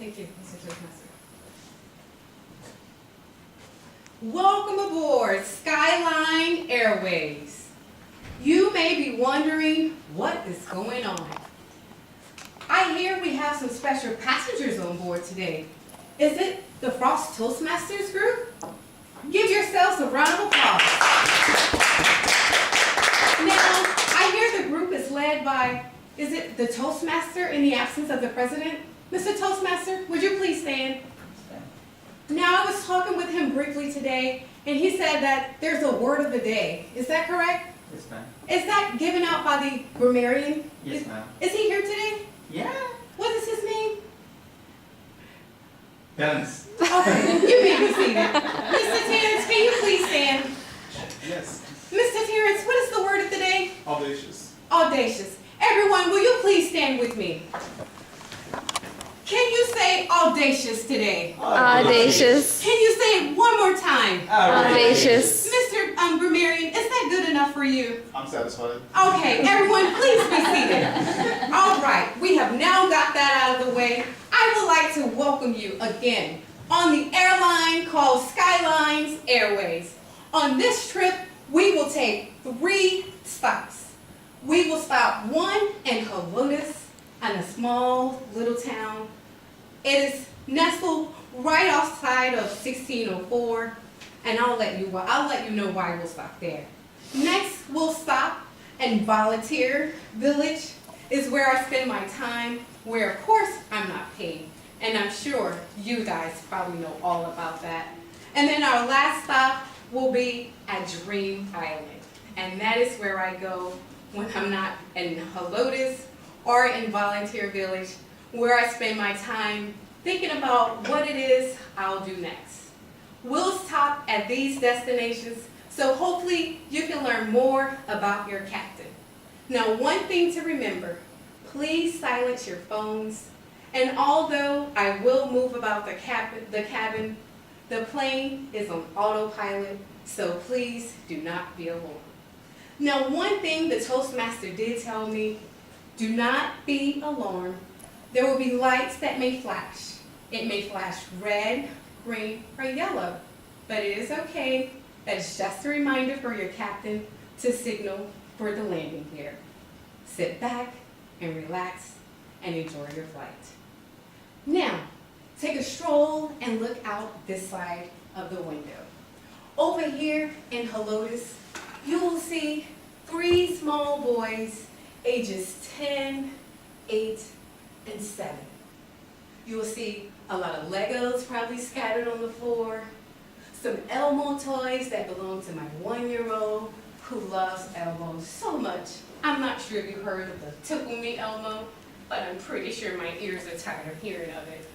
Thank you, Mr. Toastmaster. Welcome aboard Skylin Airways. You may be wondering what is going on. I hear we have some special passengers on board today. Is it the Frost Toastmaster Group? Give yourselves a round of applause. Now, I hear the group is led by, is it the Toastmaster in the absence of the President? Mr. Toastmaster, would you please stand? Now, I was talking with him briefly today, and he said that there's a word of the day. Is that correct? Yes, ma'am. Is that given out by the grammarian? Yes, ma'am. Is he here today? Yeah. What is his name? Dennis. Okay, you may be seated. Mr. Terrence, can you please stand? Yes. Mr. Terrence, what is the word of the day? Audacious. Audacious. Everyone, will you please stand with me? Can you say audacious today? Audacious. Can you say it one more time? Audacious. Mr. Grammarian, is that good enough for you? I'm satisfied. Okay, everyone, please be seated. All right, we have now got that out of the way. I would like to welcome you again on the airline called Skylin Airways. On this trip, we will take 3 stops. We will stop one in Helotes, in a small little town. It is nestled right outside of 1604, and I'll let you know why we'll stop there. Next, we'll stop in Volunteer Village, is where I spend my time, where of course I'm not paid, and I'm sure you guys probably know all about that. And then our last stop will be at Dream Island, and that is where I go when I'm not in Helotes or in Volunteer Village, where I spend my time thinking about what it is I'll do next. We'll stop at these destinations, so hopefully you can learn more about your captain. Now, one thing to remember, please silence your phones, and although I will move about the cabin, the plane is on autopilot, so please do not be alarmed. Now, one thing the Toastmaster did tell me, do not be alarmed. There will be lights that may flash. It may flash red, green, or yellow, but it is okay. That's just a reminder for your captain to signal for the landing gear. Sit back and relax and enjoy your flight. Now, take a stroll and look out this side of the window. Over here in Helotes, you will see 3 small boys, ages 10, 8, and 7. You will see a lot of Legos probably scattered on the floor, some Elmo toys that belong to my 1-year-old who loves Elmo so much. I'm not sure if you heard of the Tickle Me Elmo, but I'm pretty sure my ears are tired of hearing of it.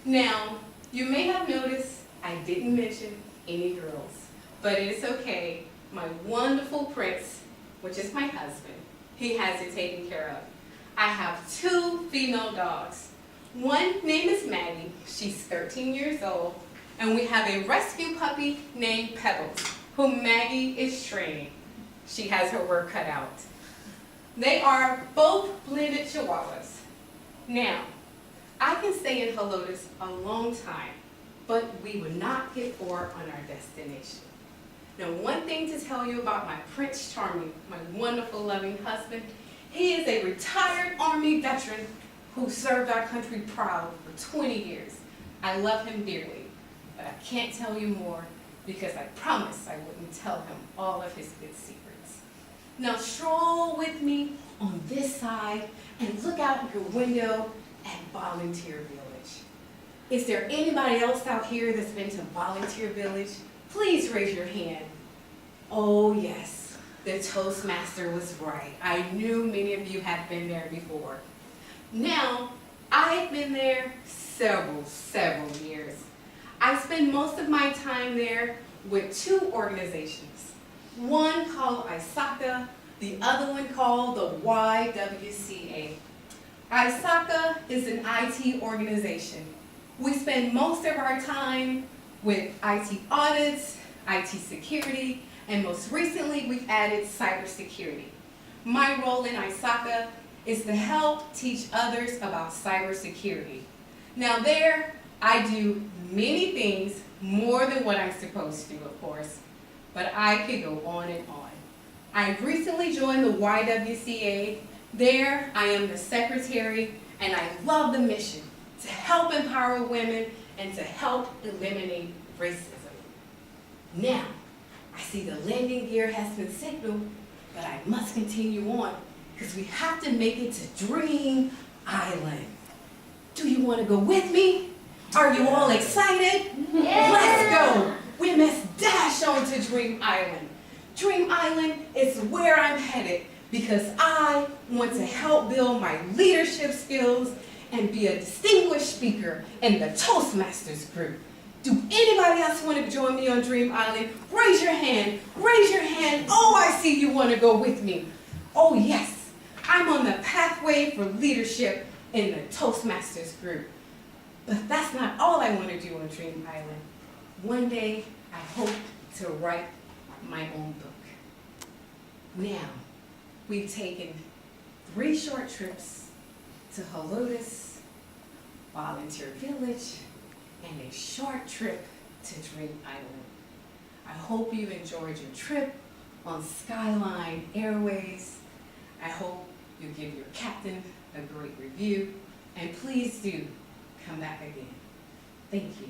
Now, you may have noticed I didn't mention any girls, but it's okay. My wonderful prince, which is my husband, he has it taken care of. I have 2 female dogs. One name is Maggie, she's 13 years old, and we have a rescue puppy named Pebbles, whom Maggie is training. She has her work cut out. They are both blended Chihuahuas. Now, I can stay in Helotes a long time, but we would not get far on our destination. Now, one thing to tell you about my Prince Charming, my wonderful, loving husband, he is a retired Army veteran who served our country proud for 20 years. I love him dearly, but I can't tell you more because I promised I wouldn't tell him all of his good secrets. Now, stroll with me on this side and look out your window at Volunteer Village. Is there anybody else out here that's been to Volunteer Village? Please raise your hand. Oh yes, the Toastmaster was right. I knew many of you had been there before. Now, I've been there several years. I spend most of my time there with 2 organizations. One called ISACA, the other one called the YWCA. ISACA is an IT organization. We spend most of our time with IT audits, IT security, and most recently we've added cybersecurity. My role in ISACA is to help teach others about cybersecurity. Now there, I do many things, more than what I'm supposed to, of course, but I could go on and on. I recently joined the YWCA. There, I am the secretary, and I love the mission to help empower women and to help eliminate racism. Now, I see the landing gear has been signaled, but I must continue on because we have to make it to Dream Island. Do you want to go with me? Are you all excited? Yeah. Let's go. We must dash on to Dream Island. Dream Island is where I'm headed because I want to help build my leadership skills and be a distinguished speaker in the Toastmasters Group. Do anybody else want to join me on Dream Island? Raise your hand. Raise your hand. Oh, I see you want to go with me. Oh, yes. I'm on the pathway for leadership in the Toastmasters Group. But that's not all I want to do on Dream Island. One day, I hope to write my own book. Now, we've taken 3 short trips to Helotes, Volunteer Village, and a short trip to Dream Island. I hope you enjoyed your trip on Skylin Airways. I hope you give your captain a great review, and please do come back again. Thank you.